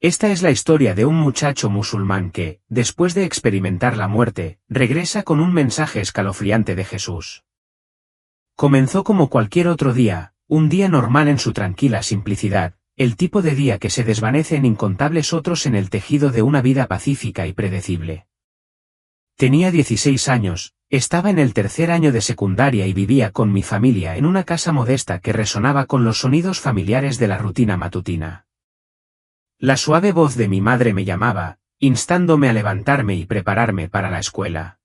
Esta es la historia de un muchacho musulmán que, después de experimentar la muerte, regresa con un mensaje escalofriante de Jesús. Comenzó como cualquier otro día, un día normal en su tranquila simplicidad, el tipo de día que se desvanece en incontables otros en el tejido de una vida pacífica y predecible. Tenía 16 años, estaba en el tercer año de secundaria y vivía con mi familia en una casa modesta que resonaba con los sonidos familiares de la rutina matutina. La suave voz de mi madre me llamaba, instándome a levantarme y prepararme para la escuela.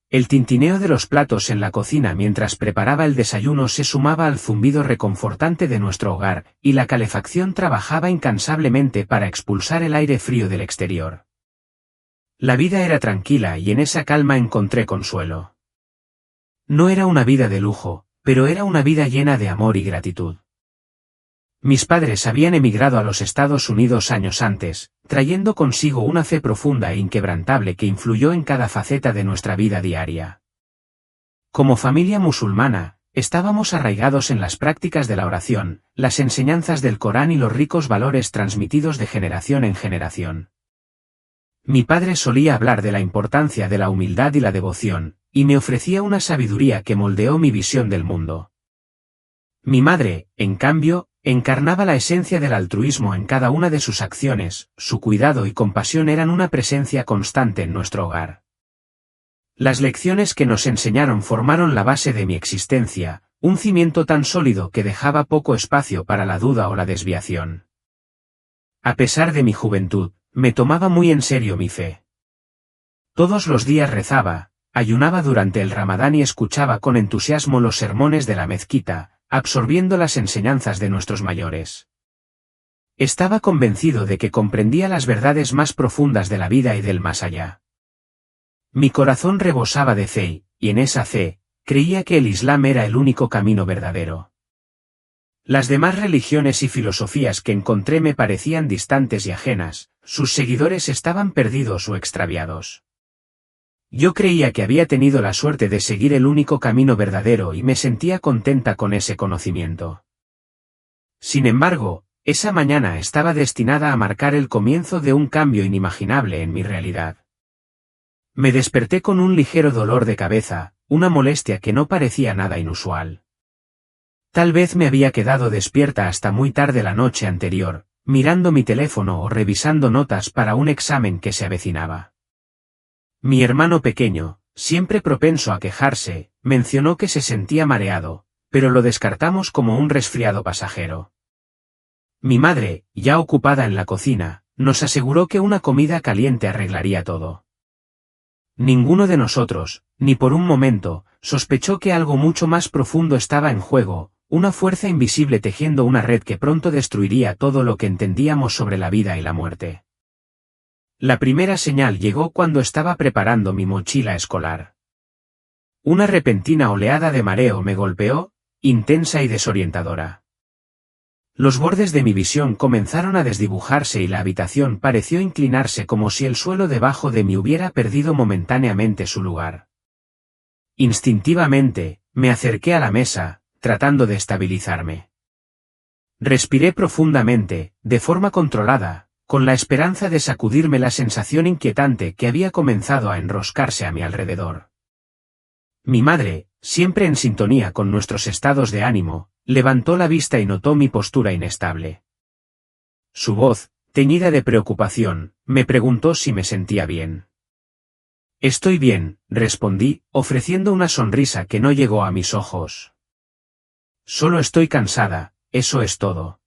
El tintineo de los platos en la cocina mientras preparaba el desayuno se sumaba al zumbido reconfortante de nuestro hogar, y la calefacción trabajaba incansablemente para expulsar el aire frío del exterior. La vida era tranquila y en esa calma encontré consuelo. No era una vida de lujo, pero era una vida llena de amor y gratitud. Mis padres habían emigrado a los Estados Unidos años antes, trayendo consigo una fe profunda e inquebrantable que influyó en cada faceta de nuestra vida diaria. Como familia musulmana, estábamos arraigados en las prácticas de la oración, las enseñanzas del Corán y los ricos valores transmitidos de generación en generación. Mi padre solía hablar de la importancia de la humildad y la devoción, y me ofrecía una sabiduría que moldeó mi visión del mundo. Mi madre, en cambio, encarnaba la esencia del altruismo en cada una de sus acciones, su cuidado y compasión eran una presencia constante en nuestro hogar. Las lecciones que nos enseñaron formaron la base de mi existencia, un cimiento tan sólido que dejaba poco espacio para la duda o la desviación. A pesar de mi juventud, me tomaba muy en serio mi fe. Todos los días rezaba, ayunaba durante el Ramadán y escuchaba con entusiasmo los sermones de la mezquita, absorbiendo las enseñanzas de nuestros mayores. Estaba convencido de que comprendía las verdades más profundas de la vida y del más allá. Mi corazón rebosaba de fe, y en esa fe, creía que el Islam era el único camino verdadero. Las demás religiones y filosofías que encontré me parecían distantes y ajenas, sus seguidores estaban perdidos o extraviados. Yo creía que había tenido la suerte de seguir el único camino verdadero y me sentía contenta con ese conocimiento. Sin embargo, esa mañana estaba destinada a marcar el comienzo de un cambio inimaginable en mi realidad. Me desperté con un ligero dolor de cabeza, una molestia que no parecía nada inusual. Tal vez me había quedado despierta hasta muy tarde la noche anterior, mirando mi teléfono o revisando notas para un examen que se avecinaba. Mi hermano pequeño, siempre propenso a quejarse, mencionó que se sentía mareado, pero lo descartamos como un resfriado pasajero. Mi madre, ya ocupada en la cocina, nos aseguró que una comida caliente arreglaría todo. Ninguno de nosotros, ni por un momento, sospechó que algo mucho más profundo estaba en juego, una fuerza invisible tejiendo una red que pronto destruiría todo lo que entendíamos sobre la vida y la muerte. La primera señal llegó cuando estaba preparando mi mochila escolar. Una repentina oleada de mareo me golpeó, intensa y desorientadora. Los bordes de mi visión comenzaron a desdibujarse y la habitación pareció inclinarse como si el suelo debajo de mí hubiera perdido momentáneamente su lugar. Instintivamente, me acerqué a la mesa, tratando de estabilizarme. Respiré profundamente, de forma controlada, con la esperanza de sacudirme la sensación inquietante que había comenzado a enroscarse a mi alrededor. Mi madre, siempre en sintonía con nuestros estados de ánimo, levantó la vista y notó mi postura inestable. Su voz, teñida de preocupación, me preguntó si me sentía bien. Estoy bien, respondí, ofreciendo una sonrisa que no llegó a mis ojos. Solo estoy cansada, eso es todo.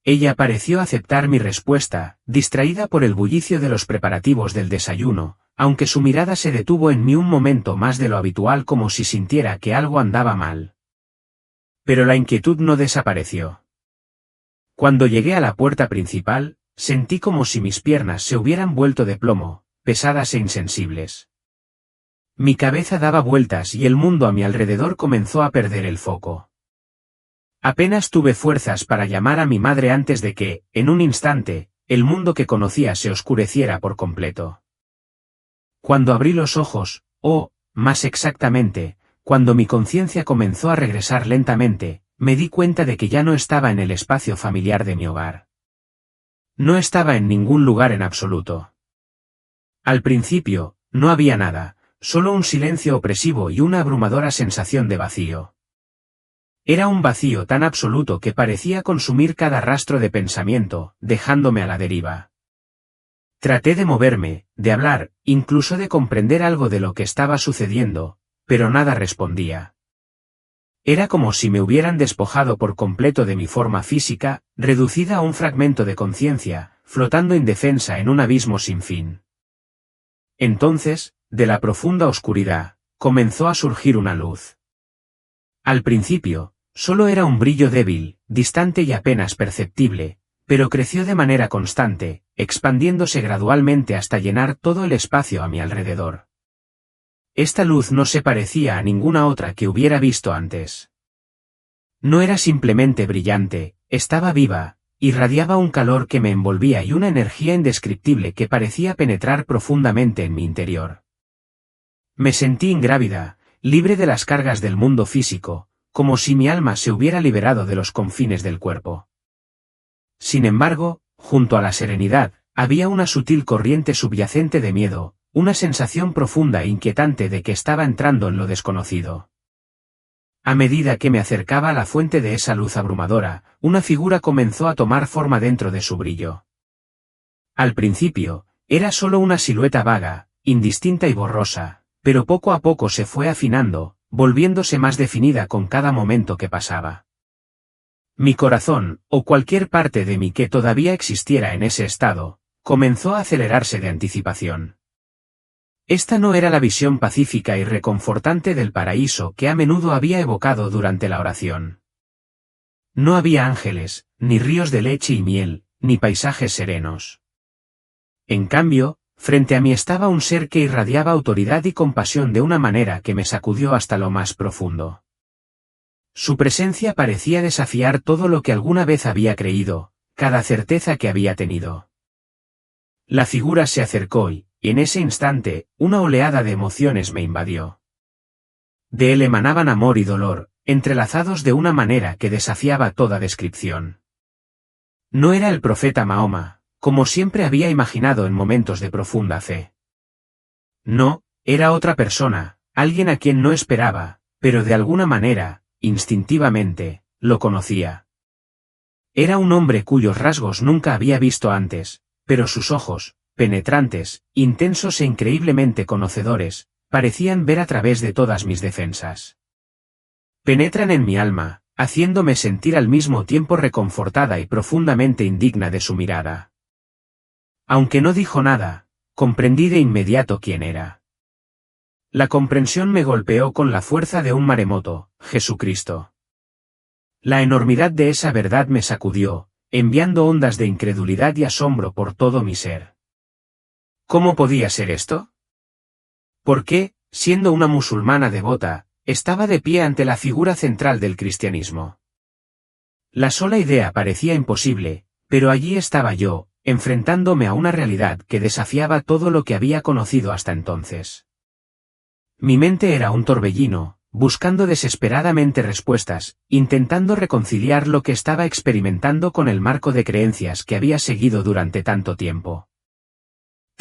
Ella pareció aceptar mi respuesta, distraída por el bullicio de los preparativos del desayuno, aunque su mirada se detuvo en mí un momento más de lo habitual como si sintiera que algo andaba mal. Pero la inquietud no desapareció. Cuando llegué a la puerta principal, sentí como si mis piernas se hubieran vuelto de plomo, pesadas e insensibles. Mi cabeza daba vueltas y el mundo a mi alrededor comenzó a perder el foco. Apenas tuve fuerzas para llamar a mi madre antes de que, en un instante, el mundo que conocía se oscureciera por completo. Cuando abrí los ojos, o, más exactamente, cuando mi conciencia comenzó a regresar lentamente, me di cuenta de que ya no estaba en el espacio familiar de mi hogar. No estaba en ningún lugar en absoluto. Al principio, no había nada, solo un silencio opresivo y una abrumadora sensación de vacío. Era un vacío tan absoluto que parecía consumir cada rastro de pensamiento, dejándome a la deriva. Traté de moverme, de hablar, incluso de comprender algo de lo que estaba sucediendo, pero nada respondía. Era como si me hubieran despojado por completo de mi forma física, reducida a un fragmento de conciencia, flotando indefensa en un abismo sin fin. Entonces, de la profunda oscuridad, comenzó a surgir una luz. Al principio, solo era un brillo débil, distante y apenas perceptible, pero creció de manera constante, expandiéndose gradualmente hasta llenar todo el espacio a mi alrededor. Esta luz no se parecía a ninguna otra que hubiera visto antes. No era simplemente brillante, estaba viva, irradiaba un calor que me envolvía y una energía indescriptible que parecía penetrar profundamente en mi interior. Me sentí ingrávida, libre de las cargas del mundo físico, como si mi alma se hubiera liberado de los confines del cuerpo. Sin embargo, junto a la serenidad, había una sutil corriente subyacente de miedo, una sensación profunda e inquietante de que estaba entrando en lo desconocido. A medida que me acercaba a la fuente de esa luz abrumadora, una figura comenzó a tomar forma dentro de su brillo. Al principio, era solo una silueta vaga, indistinta y borrosa, pero poco a poco se fue afinando, volviéndose más definida con cada momento que pasaba. Mi corazón, o cualquier parte de mí que todavía existiera en ese estado, comenzó a acelerarse de anticipación. Esta no era la visión pacífica y reconfortante del paraíso que a menudo había evocado durante la oración. No había ángeles, ni ríos de leche y miel, ni paisajes serenos. En cambio, frente a mí estaba un ser que irradiaba autoridad y compasión de una manera que me sacudió hasta lo más profundo. Su presencia parecía desafiar todo lo que alguna vez había creído, cada certeza que había tenido. La figura se acercó y, en ese instante, una oleada de emociones me invadió. De él emanaban amor y dolor, entrelazados de una manera que desafiaba toda descripción. No era el profeta Mahoma, como siempre había imaginado en momentos de profunda fe. No, era otra persona, alguien a quien no esperaba, pero de alguna manera, instintivamente, lo conocía. Era un hombre cuyos rasgos nunca había visto antes, pero sus ojos, penetrantes, intensos e increíblemente conocedores, parecían ver a través de todas mis defensas. Penetran en mi alma, haciéndome sentir al mismo tiempo reconfortada y profundamente indigna de su mirada. Aunque no dijo nada, comprendí de inmediato quién era. La comprensión me golpeó con la fuerza de un maremoto, Jesucristo. La enormidad de esa verdad me sacudió, enviando ondas de incredulidad y asombro por todo mi ser. ¿Cómo podía ser esto? ¿Por qué, siendo una musulmana devota, estaba de pie ante la figura central del cristianismo? La sola idea parecía imposible, pero allí estaba yo, enfrentándome a una realidad que desafiaba todo lo que había conocido hasta entonces. Mi mente era un torbellino, buscando desesperadamente respuestas, intentando reconciliar lo que estaba experimentando con el marco de creencias que había seguido durante tanto tiempo.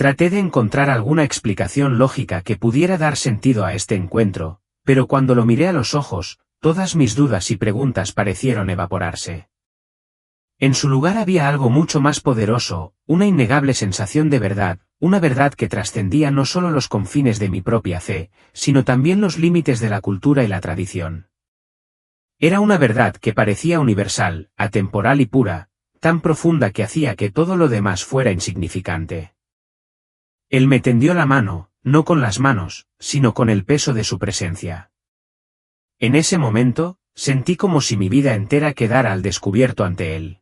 Traté de encontrar alguna explicación lógica que pudiera dar sentido a este encuentro, pero cuando lo miré a los ojos, todas mis dudas y preguntas parecieron evaporarse. En su lugar había algo mucho más poderoso, una innegable sensación de verdad, una verdad que trascendía no solo los confines de mi propia fe, sino también los límites de la cultura y la tradición. Era una verdad que parecía universal, atemporal y pura, tan profunda que hacía que todo lo demás fuera insignificante. Él me tendió la mano, no con las manos, sino con el peso de su presencia. En ese momento, sentí como si mi vida entera quedara al descubierto ante él.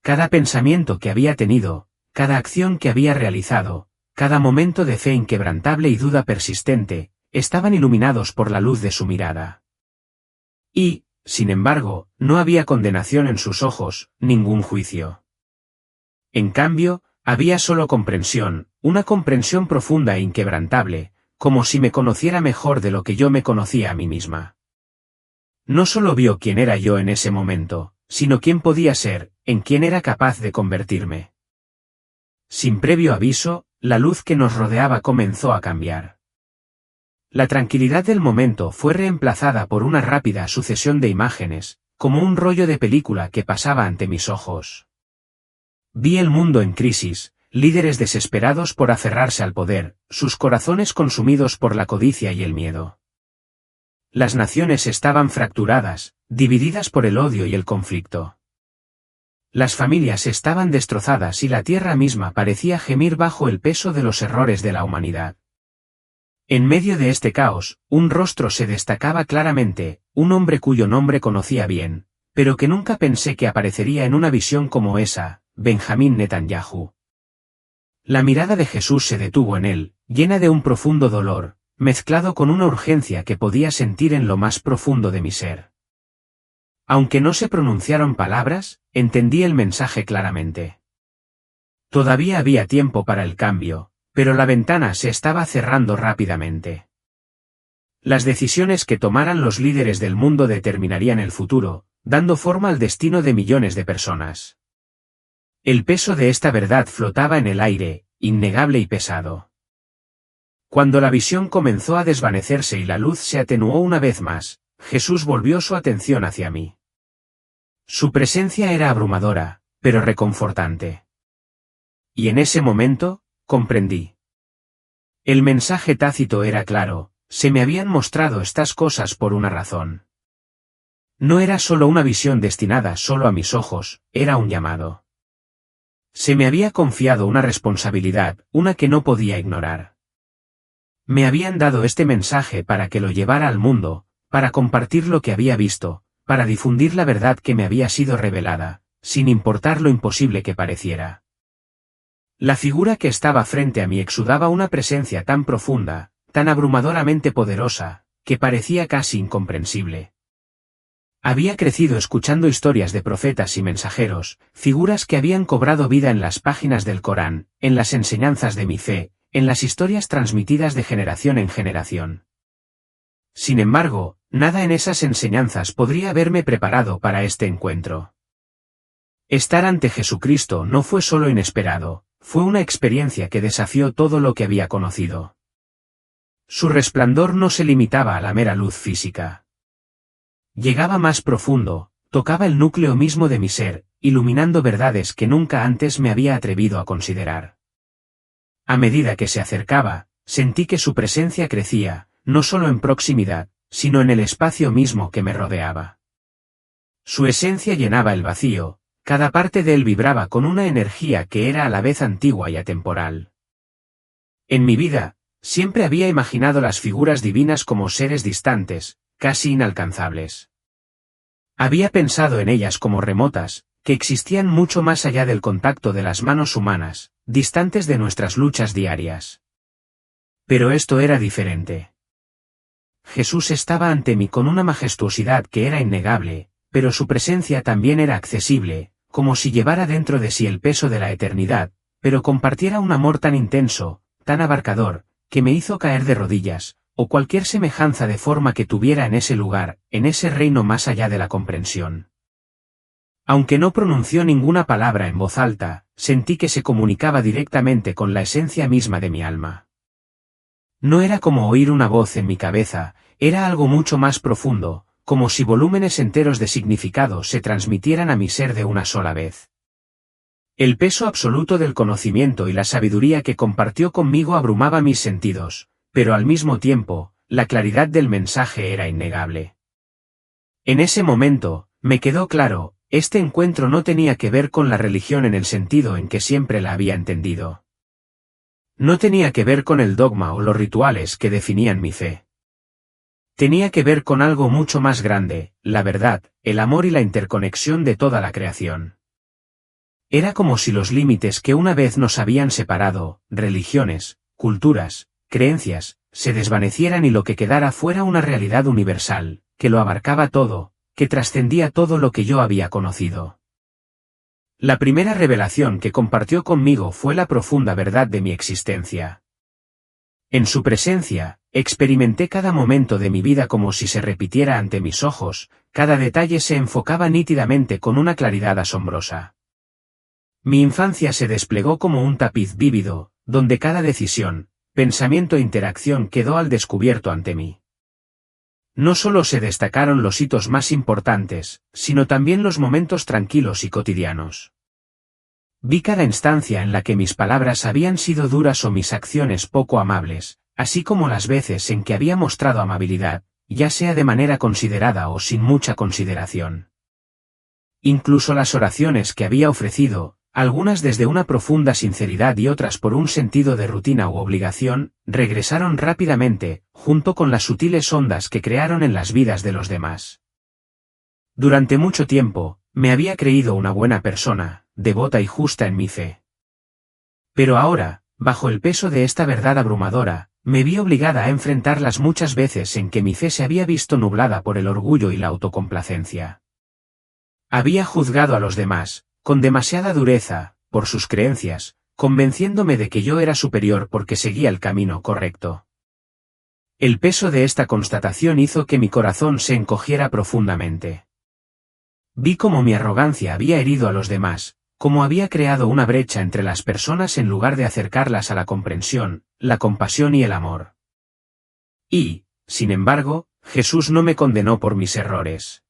Cada pensamiento que había tenido, cada acción que había realizado, cada momento de fe inquebrantable y duda persistente, estaban iluminados por la luz de su mirada. Y, sin embargo, no había condenación en sus ojos, ningún juicio. En cambio, había solo comprensión, una comprensión profunda e inquebrantable, como si me conociera mejor de lo que yo me conocía a mí misma. No solo vio quién era yo en ese momento, sino quién podía ser, en quién era capaz de convertirme. Sin previo aviso, la luz que nos rodeaba comenzó a cambiar. La tranquilidad del momento fue reemplazada por una rápida sucesión de imágenes, como un rollo de película que pasaba ante mis ojos. Vi el mundo en crisis, líderes desesperados por aferrarse al poder, sus corazones consumidos por la codicia y el miedo. Las naciones estaban fracturadas, divididas por el odio y el conflicto. Las familias estaban destrozadas y la tierra misma parecía gemir bajo el peso de los errores de la humanidad. En medio de este caos, un rostro se destacaba claramente, un hombre cuyo nombre conocía bien, pero que nunca pensé que aparecería en una visión como esa, Benjamín Netanyahu. La mirada de Jesús se detuvo en él, llena de un profundo dolor, mezclado con una urgencia que podía sentir en lo más profundo de mi ser. Aunque no se pronunciaron palabras, entendí el mensaje claramente. Todavía había tiempo para el cambio, pero la ventana se estaba cerrando rápidamente. Las decisiones que tomaran los líderes del mundo determinarían el futuro, dando forma al destino de millones de personas. El peso de esta verdad flotaba en el aire, innegable y pesado. Cuando la visión comenzó a desvanecerse y la luz se atenuó una vez más, Jesús volvió su atención hacia mí. Su presencia era abrumadora, pero reconfortante. Y en ese momento, comprendí. El mensaje tácito era claro, se me habían mostrado estas cosas por una razón. No era solo una visión destinada solo a mis ojos, era un llamado. Se me había confiado una responsabilidad, una que no podía ignorar. Me habían dado este mensaje para que lo llevara al mundo, para compartir lo que había visto, para difundir la verdad que me había sido revelada, sin importar lo imposible que pareciera. La figura que estaba frente a mí exudaba una presencia tan profunda, tan abrumadoramente poderosa, que parecía casi incomprensible. Había crecido escuchando historias de profetas y mensajeros, figuras que habían cobrado vida en las páginas del Corán, en las enseñanzas de mi fe, en las historias transmitidas de generación en generación. Sin embargo, nada en esas enseñanzas podría haberme preparado para este encuentro. Estar ante Jesucristo no fue solo inesperado, fue una experiencia que desafió todo lo que había conocido. Su resplandor no se limitaba a la mera luz física. Llegaba más profundo, tocaba el núcleo mismo de mi ser, iluminando verdades que nunca antes me había atrevido a considerar. A medida que se acercaba, sentí que su presencia crecía, no solo en proximidad, sino en el espacio mismo que me rodeaba. Su esencia llenaba el vacío, cada parte de él vibraba con una energía que era a la vez antigua y atemporal. En mi vida, siempre había imaginado las figuras divinas como seres distantes, casi inalcanzables. Había pensado en ellas como remotas, que existían mucho más allá del contacto de las manos humanas, distantes de nuestras luchas diarias. Pero esto era diferente. Jesús estaba ante mí con una majestuosidad que era innegable, pero su presencia también era accesible, como si llevara dentro de sí el peso de la eternidad, pero compartiera un amor tan intenso, tan abarcador, que me hizo caer de rodillas, o cualquier semejanza de forma que tuviera en ese lugar, en ese reino más allá de la comprensión. Aunque no pronunció ninguna palabra en voz alta, sentí que se comunicaba directamente con la esencia misma de mi alma. No era como oír una voz en mi cabeza, era algo mucho más profundo, como si volúmenes enteros de significado se transmitieran a mi ser de una sola vez. El peso absoluto del conocimiento y la sabiduría que compartió conmigo abrumaba mis sentidos, pero al mismo tiempo, la claridad del mensaje era innegable. En ese momento, me quedó claro, este encuentro no tenía que ver con la religión en el sentido en que siempre la había entendido. No tenía que ver con el dogma o los rituales que definían mi fe. Tenía que ver con algo mucho más grande, la verdad, el amor y la interconexión de toda la creación. Era como si los límites que una vez nos habían separado, religiones, culturas, creencias, se desvanecieran y lo que quedara fuera una realidad universal, que lo abarcaba todo, que trascendía todo lo que yo había conocido. La primera revelación que compartió conmigo fue la profunda verdad de mi existencia. En su presencia, experimenté cada momento de mi vida como si se repitiera ante mis ojos, cada detalle se enfocaba nítidamente con una claridad asombrosa. Mi infancia se desplegó como un tapiz vívido, donde cada decisión, pensamiento e interacción quedó al descubierto ante mí. No solo se destacaron los hitos más importantes, sino también los momentos tranquilos y cotidianos. Vi cada instancia en la que mis palabras habían sido duras o mis acciones poco amables, así como las veces en que había mostrado amabilidad, ya sea de manera considerada o sin mucha consideración. Incluso las oraciones que había ofrecido, algunas desde una profunda sinceridad y otras por un sentido de rutina u obligación, regresaron rápidamente, junto con las sutiles ondas que crearon en las vidas de los demás. Durante mucho tiempo, me había creído una buena persona, devota y justa en mi fe. Pero ahora, bajo el peso de esta verdad abrumadora, me vi obligada a enfrentar las muchas veces en que mi fe se había visto nublada por el orgullo y la autocomplacencia. Había juzgado a los demás, con demasiada dureza, por sus creencias, convenciéndome de que yo era superior porque seguía el camino correcto. El peso de esta constatación hizo que mi corazón se encogiera profundamente. Vi cómo mi arrogancia había herido a los demás, cómo había creado una brecha entre las personas en lugar de acercarlas a la comprensión, la compasión y el amor. Y, sin embargo, Jesús no me condenó por mis errores.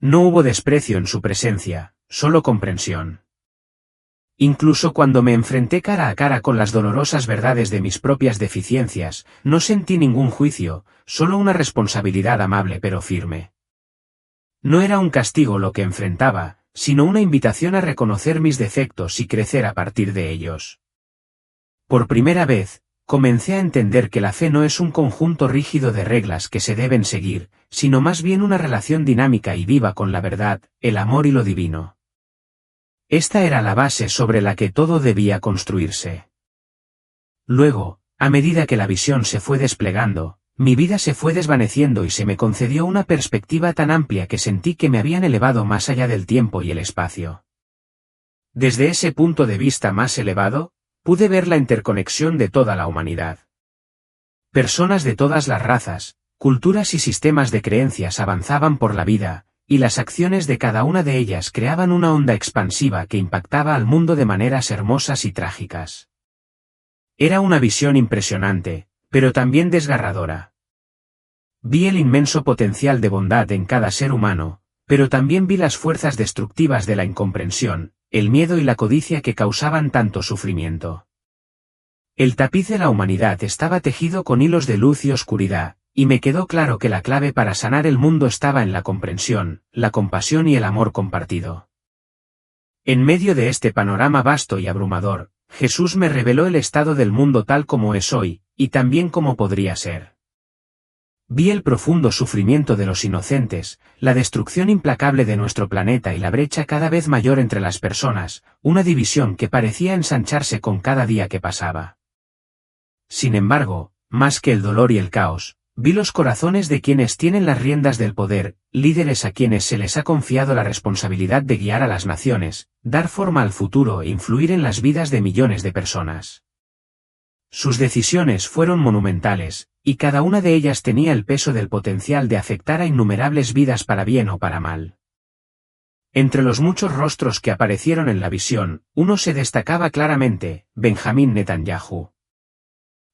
No hubo desprecio en su presencia, solo comprensión. Incluso cuando me enfrenté cara a cara con las dolorosas verdades de mis propias deficiencias, no sentí ningún juicio, solo una responsabilidad amable pero firme. No era un castigo lo que enfrentaba, sino una invitación a reconocer mis defectos y crecer a partir de ellos. Por primera vez, comencé a entender que la fe no es un conjunto rígido de reglas que se deben seguir, sino más bien una relación dinámica y viva con la verdad, el amor y lo divino. Esta era la base sobre la que todo debía construirse. Luego, a medida que la visión se fue desplegando, mi vida se fue desvaneciendo y se me concedió una perspectiva tan amplia que sentí que me habían elevado más allá del tiempo y el espacio. Desde ese punto de vista más elevado, pude ver la interconexión de toda la humanidad. Personas de todas las razas, culturas y sistemas de creencias avanzaban por la vida, y las acciones de cada una de ellas creaban una onda expansiva que impactaba al mundo de maneras hermosas y trágicas. Era una visión impresionante, pero también desgarradora. Vi el inmenso potencial de bondad en cada ser humano, pero también vi las fuerzas destructivas de la incomprensión, el miedo y la codicia que causaban tanto sufrimiento. El tapiz de la humanidad estaba tejido con hilos de luz y oscuridad, y me quedó claro que la clave para sanar el mundo estaba en la comprensión, la compasión y el amor compartido. En medio de este panorama vasto y abrumador, Jesús me reveló el estado del mundo tal como es hoy, y también como podría ser. Vi el profundo sufrimiento de los inocentes, la destrucción implacable de nuestro planeta y la brecha cada vez mayor entre las personas, una división que parecía ensancharse con cada día que pasaba. Sin embargo, más que el dolor y el caos, vi los corazones de quienes tienen las riendas del poder, líderes a quienes se les ha confiado la responsabilidad de guiar a las naciones, dar forma al futuro e influir en las vidas de millones de personas. Sus decisiones fueron monumentales, y cada una de ellas tenía el peso del potencial de afectar a innumerables vidas para bien o para mal. Entre los muchos rostros que aparecieron en la visión, uno se destacaba claramente, Benjamín Netanyahu.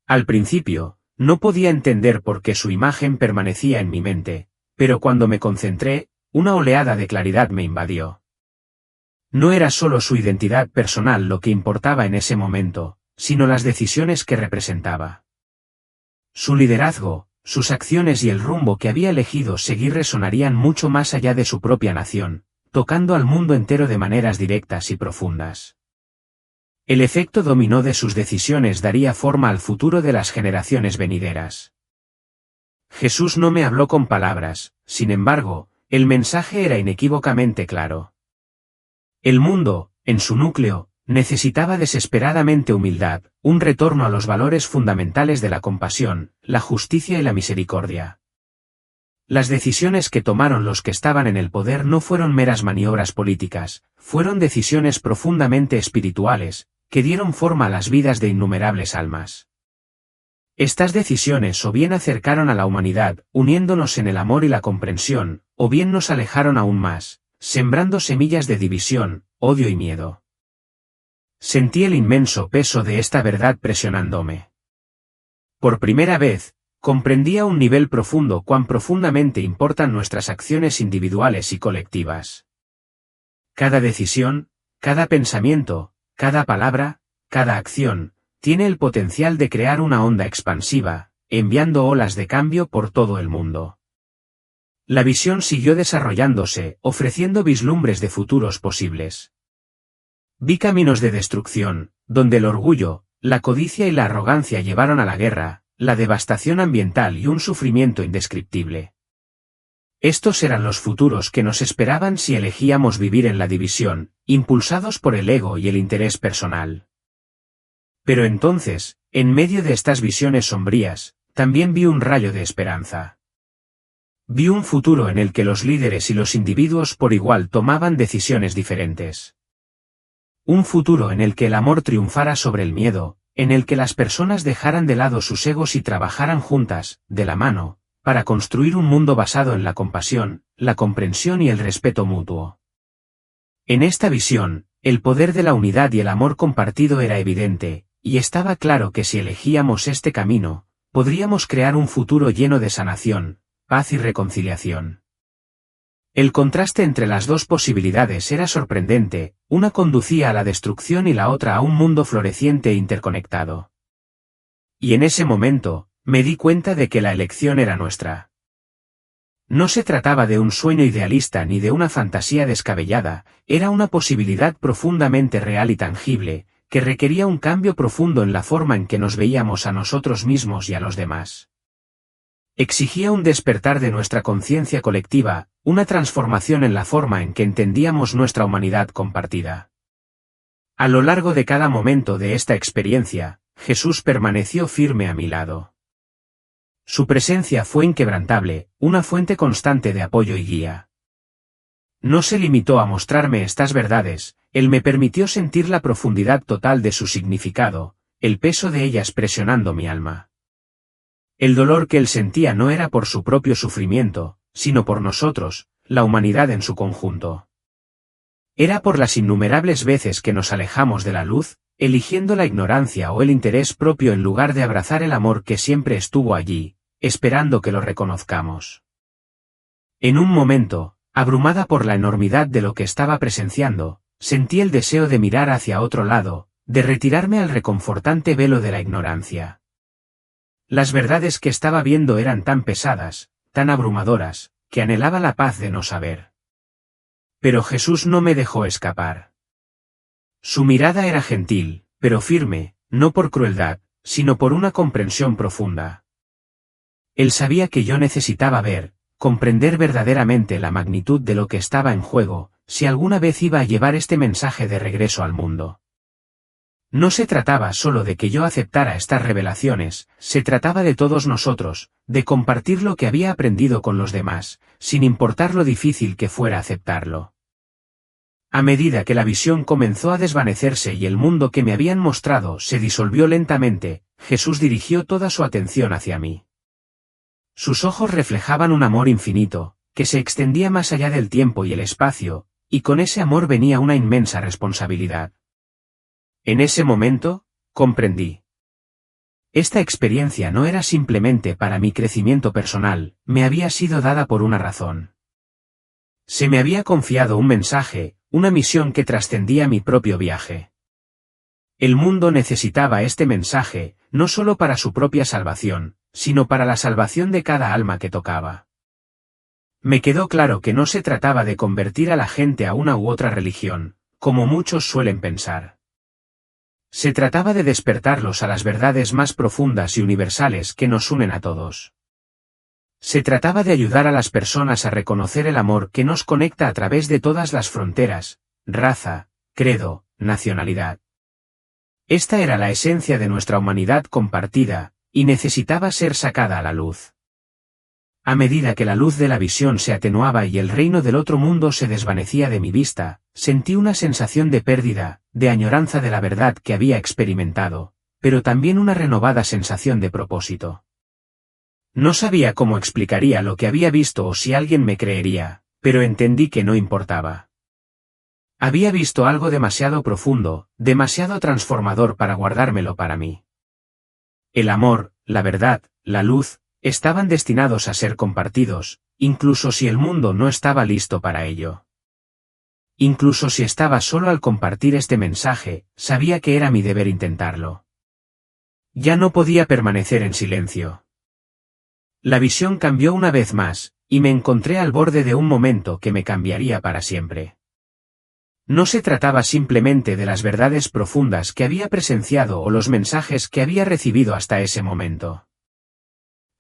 Al principio, no podía entender por qué su imagen permanecía en mi mente, pero cuando me concentré, una oleada de claridad me invadió. No era solo su identidad personal lo que importaba en ese momento, sino las decisiones que representaba. Su liderazgo, sus acciones y el rumbo que había elegido seguir resonarían mucho más allá de su propia nación, tocando al mundo entero de maneras directas y profundas. El efecto dominó de sus decisiones daría forma al futuro de las generaciones venideras. Jesús no me habló con palabras, sin embargo, el mensaje era inequívocamente claro. El mundo, en su núcleo, necesitaba desesperadamente humildad, un retorno a los valores fundamentales de la compasión, la justicia y la misericordia. Las decisiones que tomaron los que estaban en el poder no fueron meras maniobras políticas, fueron decisiones profundamente espirituales, que dieron forma a las vidas de innumerables almas. Estas decisiones o bien acercaron a la humanidad, uniéndonos en el amor y la comprensión, o bien nos alejaron aún más, sembrando semillas de división, odio y miedo. Sentí el inmenso peso de esta verdad presionándome. Por primera vez, comprendí a un nivel profundo cuán profundamente importan nuestras acciones individuales y colectivas. Cada decisión, cada pensamiento, cada palabra, cada acción, tiene el potencial de crear una onda expansiva, enviando olas de cambio por todo el mundo. La visión siguió desarrollándose, ofreciendo vislumbres de futuros posibles. Vi caminos de destrucción, donde el orgullo, la codicia y la arrogancia llevaron a la guerra, la devastación ambiental y un sufrimiento indescriptible. Estos eran los futuros que nos esperaban si elegíamos vivir en la división, impulsados por el ego y el interés personal. Pero entonces, en medio de estas visiones sombrías, también vi un rayo de esperanza. Vi un futuro en el que los líderes y los individuos por igual tomaban decisiones diferentes. Un futuro en el que el amor triunfara sobre el miedo, en el que las personas dejaran de lado sus egos y trabajaran juntas, de la mano, para construir un mundo basado en la compasión, la comprensión y el respeto mutuo. En esta visión, el poder de la unidad y el amor compartido era evidente, y estaba claro que si elegíamos este camino, podríamos crear un futuro lleno de sanación, paz y reconciliación. El contraste entre las dos posibilidades era sorprendente, una conducía a la destrucción y la otra a un mundo floreciente e interconectado. Y en ese momento, me di cuenta de que la elección era nuestra. No se trataba de un sueño idealista ni de una fantasía descabellada, era una posibilidad profundamente real y tangible, que requería un cambio profundo en la forma en que nos veíamos a nosotros mismos y a los demás. Exigía un despertar de nuestra conciencia colectiva, una transformación en la forma en que entendíamos nuestra humanidad compartida. A lo largo de cada momento de esta experiencia, Jesús permaneció firme a mi lado. Su presencia fue inquebrantable, una fuente constante de apoyo y guía. No se limitó a mostrarme estas verdades, Él me permitió sentir la profundidad total de su significado, el peso de ellas presionando mi alma. El dolor que Él sentía no era por su propio sufrimiento, sino por nosotros, la humanidad en su conjunto. Era por las innumerables veces que nos alejamos de la luz, eligiendo la ignorancia o el interés propio en lugar de abrazar el amor que siempre estuvo allí, esperando que lo reconozcamos. En un momento, abrumada por la enormidad de lo que estaba presenciando, sentí el deseo de mirar hacia otro lado, de retirarme al reconfortante velo de la ignorancia. Las verdades que estaba viendo eran tan pesadas, tan abrumadoras, que anhelaba la paz de no saber. Pero Jesús no me dejó escapar. Su mirada era gentil, pero firme, no por crueldad, sino por una comprensión profunda. Él sabía que yo necesitaba ver, comprender verdaderamente la magnitud de lo que estaba en juego, si alguna vez iba a llevar este mensaje de regreso al mundo. No se trataba solo de que yo aceptara estas revelaciones, se trataba de todos nosotros, de compartir lo que había aprendido con los demás, sin importar lo difícil que fuera aceptarlo. A medida que la visión comenzó a desvanecerse y el mundo que me habían mostrado se disolvió lentamente, Jesús dirigió toda su atención hacia mí. Sus ojos reflejaban un amor infinito, que se extendía más allá del tiempo y el espacio, y con ese amor venía una inmensa responsabilidad. En ese momento, comprendí. Esta experiencia no era simplemente para mi crecimiento personal, me había sido dada por una razón. Se me había confiado un mensaje, una misión que trascendía mi propio viaje. El mundo necesitaba este mensaje, no solo para su propia salvación, sino para la salvación de cada alma que tocaba. Me quedó claro que no se trataba de convertir a la gente a una u otra religión, como muchos suelen pensar. Se trataba de despertarlos a las verdades más profundas y universales que nos unen a todos. Se trataba de ayudar a las personas a reconocer el amor que nos conecta a través de todas las fronteras, raza, credo, nacionalidad. Esta era la esencia de nuestra humanidad compartida, y necesitaba ser sacada a la luz. A medida que la luz de la visión se atenuaba y el reino del otro mundo se desvanecía de mi vista, sentí una sensación de pérdida, de añoranza de la verdad que había experimentado, pero también una renovada sensación de propósito. No sabía cómo explicaría lo que había visto o si alguien me creería, pero entendí que no importaba. Había visto algo demasiado profundo, demasiado transformador para guardármelo para mí. El amor, la verdad, la luz, estaban destinados a ser compartidos, incluso si el mundo no estaba listo para ello. Incluso si estaba solo al compartir este mensaje, sabía que era mi deber intentarlo. Ya no podía permanecer en silencio. La visión cambió una vez más, y me encontré al borde de un momento que me cambiaría para siempre. No se trataba simplemente de las verdades profundas que había presenciado o los mensajes que había recibido hasta ese momento.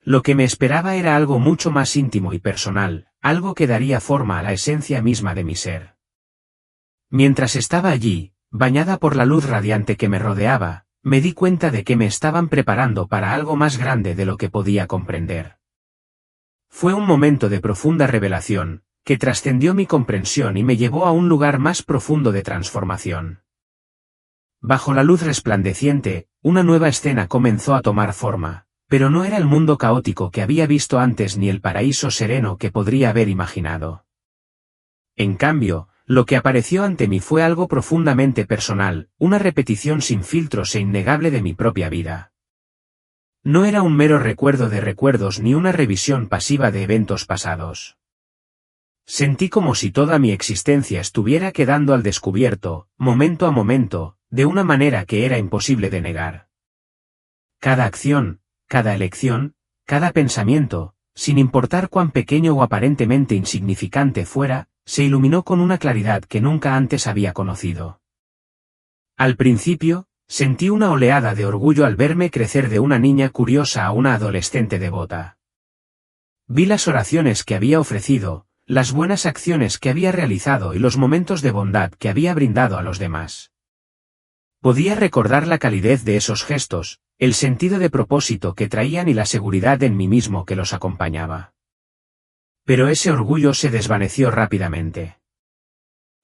Lo que me esperaba era algo mucho más íntimo y personal, algo que daría forma a la esencia misma de mi ser. Mientras estaba allí, bañada por la luz radiante que me rodeaba, me di cuenta de que me estaban preparando para algo más grande de lo que podía comprender. Fue un momento de profunda revelación, que trascendió mi comprensión y me llevó a un lugar más profundo de transformación. Bajo la luz resplandeciente, una nueva escena comenzó a tomar forma, pero no era el mundo caótico que había visto antes ni el paraíso sereno que podría haber imaginado. En cambio, lo que apareció ante mí fue algo profundamente personal, una repetición sin filtros e innegable de mi propia vida. No era un mero recuerdo de recuerdos ni una revisión pasiva de eventos pasados. Sentí como si toda mi existencia estuviera quedando al descubierto, momento a momento, de una manera que era imposible de negar. Cada acción, cada elección, cada pensamiento, sin importar cuán pequeño o aparentemente insignificante fuera, se iluminó con una claridad que nunca antes había conocido. Al principio, sentí una oleada de orgullo al verme crecer de una niña curiosa a una adolescente devota. Vi las oraciones que había ofrecido, las buenas acciones que había realizado y los momentos de bondad que había brindado a los demás. Podía recordar la calidez de esos gestos, el sentido de propósito que traían y la seguridad en mí mismo que los acompañaba. Pero ese orgullo se desvaneció rápidamente.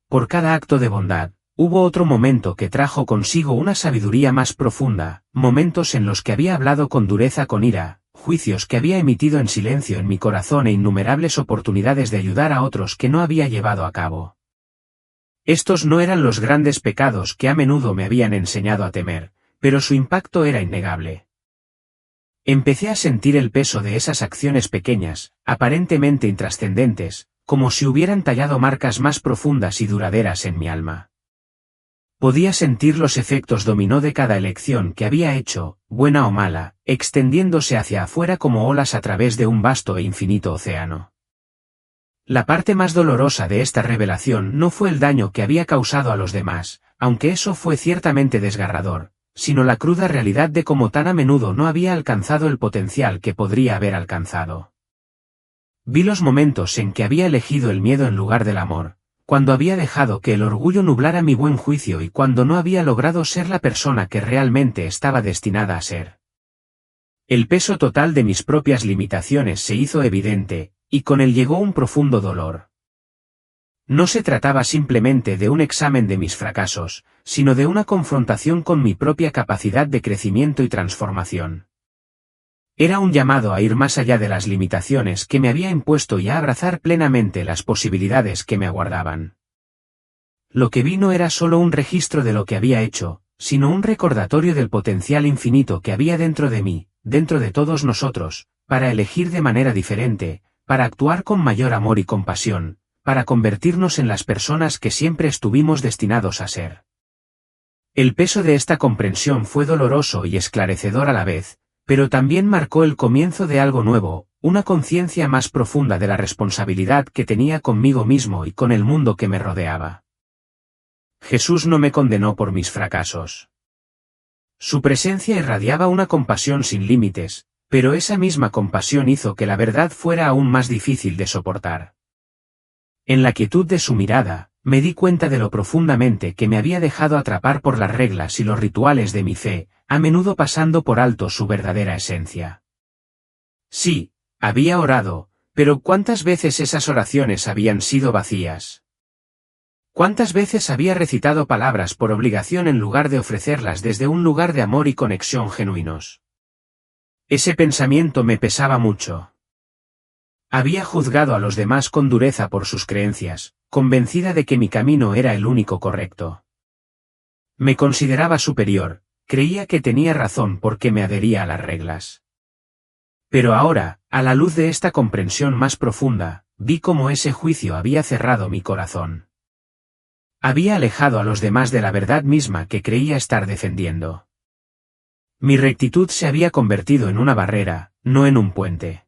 Por cada acto de bondad, hubo otro momento que trajo consigo una sabiduría más profunda, momentos en los que había hablado con dureza con ira, juicios que había emitido en silencio en mi corazón e innumerables oportunidades de ayudar a otros que no había llevado a cabo. Estos no eran los grandes pecados que a menudo me habían enseñado a temer, pero su impacto era innegable. Empecé a sentir el peso de esas acciones pequeñas, aparentemente intrascendentes, como si hubieran tallado marcas más profundas y duraderas en mi alma. Podía sentir los efectos dominó de cada elección que había hecho, buena o mala, extendiéndose hacia afuera como olas a través de un vasto e infinito océano. La parte más dolorosa de esta revelación no fue el daño que había causado a los demás, aunque eso fue ciertamente desgarrador, sino la cruda realidad de cómo tan a menudo no había alcanzado el potencial que podría haber alcanzado. Vi los momentos en que había elegido el miedo en lugar del amor, cuando había dejado que el orgullo nublara mi buen juicio y cuando no había logrado ser la persona que realmente estaba destinada a ser. El peso total de mis propias limitaciones se hizo evidente, y con él llegó un profundo dolor. No se trataba simplemente de un examen de mis fracasos, sino de una confrontación con mi propia capacidad de crecimiento y transformación. Era un llamado a ir más allá de las limitaciones que me había impuesto y a abrazar plenamente las posibilidades que me aguardaban. Lo que vi no era solo un registro de lo que había hecho, sino un recordatorio del potencial infinito que había dentro de mí, dentro de todos nosotros, para elegir de manera diferente, para actuar con mayor amor y compasión, para convertirnos en las personas que siempre estuvimos destinados a ser. El peso de esta comprensión fue doloroso y esclarecedor a la vez, pero también marcó el comienzo de algo nuevo, una conciencia más profunda de la responsabilidad que tenía conmigo mismo y con el mundo que me rodeaba. Jesús no me condenó por mis fracasos. Su presencia irradiaba una compasión sin límites, pero esa misma compasión hizo que la verdad fuera aún más difícil de soportar. En la quietud de su mirada, me di cuenta de lo profundamente que me había dejado atrapar por las reglas y los rituales de mi fe, a menudo pasando por alto su verdadera esencia. Sí, había orado, pero ¿cuántas veces esas oraciones habían sido vacías? ¿Cuántas veces había recitado palabras por obligación en lugar de ofrecerlas desde un lugar de amor y conexión genuinos? Ese pensamiento me pesaba mucho. Había juzgado a los demás con dureza por sus creencias, convencida de que mi camino era el único correcto. Me consideraba superior, creía que tenía razón porque me adhería a las reglas. Pero ahora, a la luz de esta comprensión más profunda, vi cómo ese juicio había cerrado mi corazón. Había alejado a los demás de la verdad misma que creía estar defendiendo. Mi rectitud se había convertido en una barrera, no en un puente.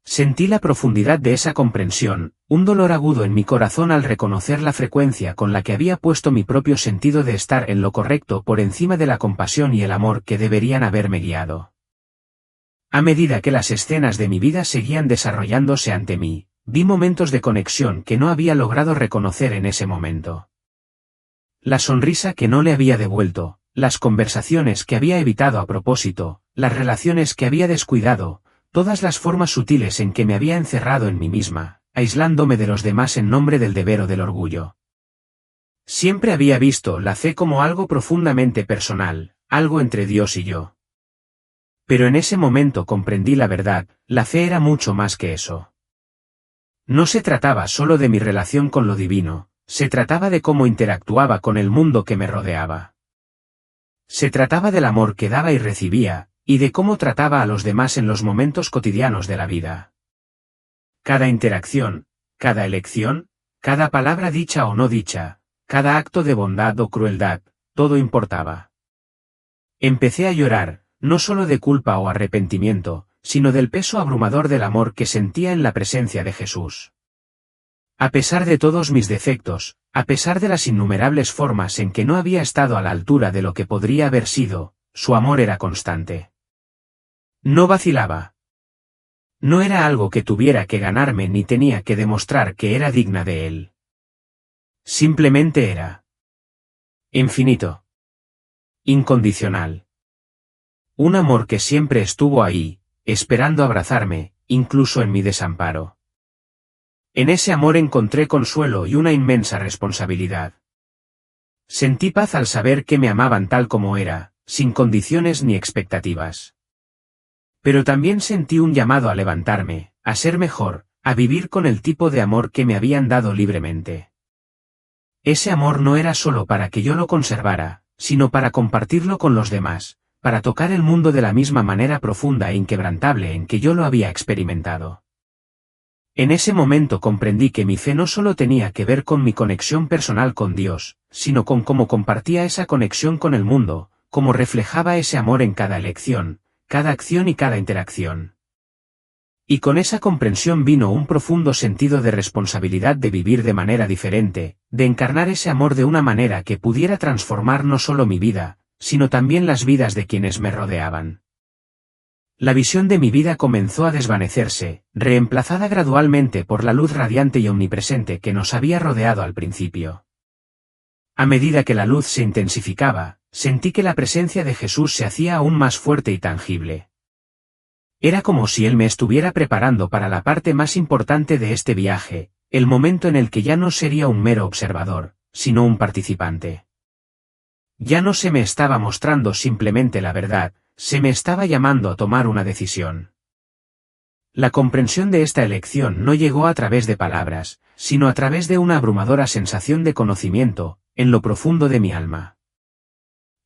Sentí la profundidad de esa comprensión, un dolor agudo en mi corazón al reconocer la frecuencia con la que había puesto mi propio sentido de estar en lo correcto por encima de la compasión y el amor que deberían haberme guiado. A medida que las escenas de mi vida seguían desarrollándose ante mí, vi momentos de conexión que no había logrado reconocer en ese momento. La sonrisa que no le había devuelto, las conversaciones que había evitado a propósito, las relaciones que había descuidado, todas las formas sutiles en que me había encerrado en mí misma, aislándome de los demás en nombre del deber o del orgullo. Siempre había visto la fe como algo profundamente personal, algo entre Dios y yo. Pero en ese momento comprendí la verdad, la fe era mucho más que eso. No se trataba solo de mi relación con lo divino, se trataba de cómo interactuaba con el mundo que me rodeaba. Se trataba del amor que daba y recibía, y de cómo trataba a los demás en los momentos cotidianos de la vida. Cada interacción, cada elección, cada palabra dicha o no dicha, cada acto de bondad o crueldad, todo importaba. Empecé a llorar, no solo de culpa o arrepentimiento, sino del peso abrumador del amor que sentía en la presencia de Jesús. A pesar de todos mis defectos, a pesar de las innumerables formas en que no había estado a la altura de lo que podría haber sido, su amor era constante. No vacilaba. No era algo que tuviera que ganarme ni tenía que demostrar que era digna de él. Simplemente era infinito. Incondicional. Un amor que siempre estuvo ahí, esperando abrazarme, incluso en mi desamparo. En ese amor encontré consuelo y una inmensa responsabilidad. Sentí paz al saber que me amaban tal como era, sin condiciones ni expectativas. Pero también sentí un llamado a levantarme, a ser mejor, a vivir con el tipo de amor que me habían dado libremente. Ese amor no era solo para que yo lo conservara, sino para compartirlo con los demás, para tocar el mundo de la misma manera profunda e inquebrantable en que yo lo había experimentado. En ese momento comprendí que mi fe no solo tenía que ver con mi conexión personal con Dios, sino con cómo compartía esa conexión con el mundo, cómo reflejaba ese amor en cada elección, cada acción y cada interacción. Y con esa comprensión vino un profundo sentido de responsabilidad de vivir de manera diferente, de encarnar ese amor de una manera que pudiera transformar no solo mi vida, sino también las vidas de quienes me rodeaban. La visión de mi vida comenzó a desvanecerse, reemplazada gradualmente por la luz radiante y omnipresente que nos había rodeado al principio. A medida que la luz se intensificaba, sentí que la presencia de Jesús se hacía aún más fuerte y tangible. Era como si Él me estuviera preparando para la parte más importante de este viaje, el momento en el que ya no sería un mero observador, sino un participante. Ya no se me estaba mostrando simplemente la verdad, se me estaba llamando a tomar una decisión. La comprensión de esta elección no llegó a través de palabras, sino a través de una abrumadora sensación de conocimiento, en lo profundo de mi alma.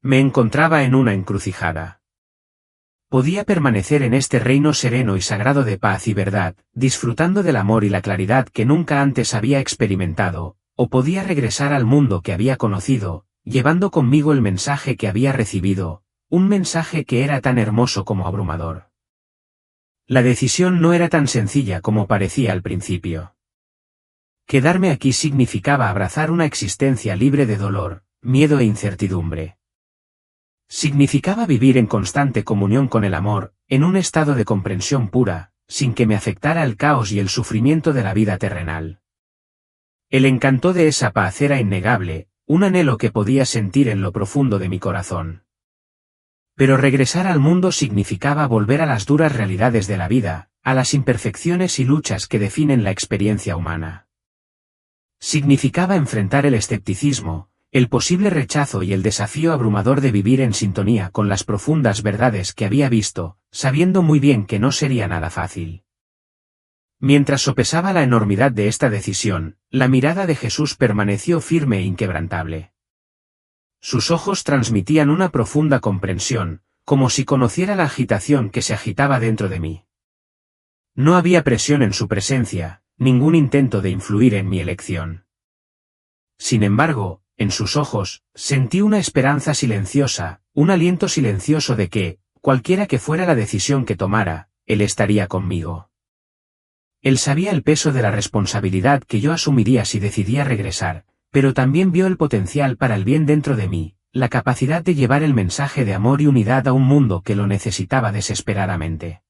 Me encontraba en una encrucijada. Podía permanecer en este reino sereno y sagrado de paz y verdad, disfrutando del amor y la claridad que nunca antes había experimentado, o podía regresar al mundo que había conocido, llevando conmigo el mensaje que había recibido, un mensaje que era tan hermoso como abrumador. La decisión no era tan sencilla como parecía al principio. Quedarme aquí significaba abrazar una existencia libre de dolor, miedo e incertidumbre. Significaba vivir en constante comunión con el amor, en un estado de comprensión pura, sin que me afectara el caos y el sufrimiento de la vida terrenal. El encanto de esa paz era innegable, un anhelo que podía sentir en lo profundo de mi corazón. Pero regresar al mundo significaba volver a las duras realidades de la vida, a las imperfecciones y luchas que definen la experiencia humana. Significaba enfrentar el escepticismo, el posible rechazo y el desafío abrumador de vivir en sintonía con las profundas verdades que había visto, sabiendo muy bien que no sería nada fácil. Mientras sopesaba la enormidad de esta decisión, la mirada de Jesús permaneció firme e inquebrantable. Sus ojos transmitían una profunda comprensión, como si conociera la agitación que se agitaba dentro de mí. No había presión en su presencia, ningún intento de influir en mi elección. Sin embargo, en sus ojos, sentí una esperanza silenciosa, un aliento silencioso de que, cualquiera que fuera la decisión que tomara, Él estaría conmigo. Él sabía el peso de la responsabilidad que yo asumiría si decidía regresar, pero también vio el potencial para el bien dentro de mí, la capacidad de llevar el mensaje de amor y unidad a un mundo que lo necesitaba desesperadamente.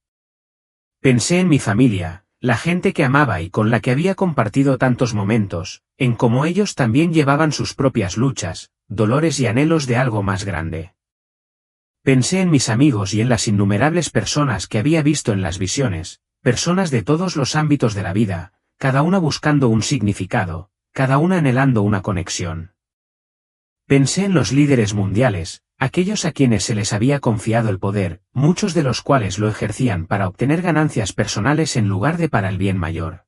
Pensé en mi familia, la gente que amaba y con la que había compartido tantos momentos, en cómo ellos también llevaban sus propias luchas, dolores y anhelos de algo más grande. Pensé en mis amigos y en las innumerables personas que había visto en las visiones, personas de todos los ámbitos de la vida, cada una buscando un significado, cada una anhelando una conexión. Pensé en los líderes mundiales, aquellos a quienes se les había confiado el poder, muchos de los cuales lo ejercían para obtener ganancias personales en lugar de para el bien mayor.